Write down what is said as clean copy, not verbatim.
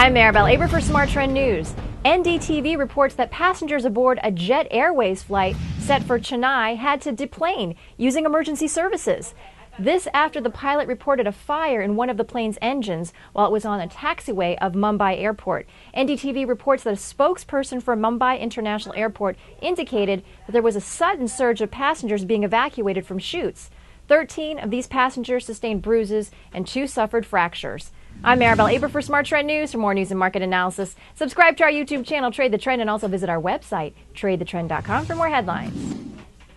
I'm Maribel Aber for Smart Trend News. NDTV reports that passengers aboard a Jet Airways flight set for Chennai had to deplane using emergency services. This after the pilot reported a fire in one of the plane's engines while it was on a taxiway of Mumbai Airport. NDTV reports that a spokesperson for Mumbai International Airport indicated that there was a sudden surge of passengers being evacuated from chutes. 13 of these passengers sustained bruises and 2 suffered fractures. I'm Maribel Aber for Smart Trend News. For more news and market analysis, subscribe to our YouTube channel, Trade the Trend, and also visit our website, tradethetrend.com, for more headlines.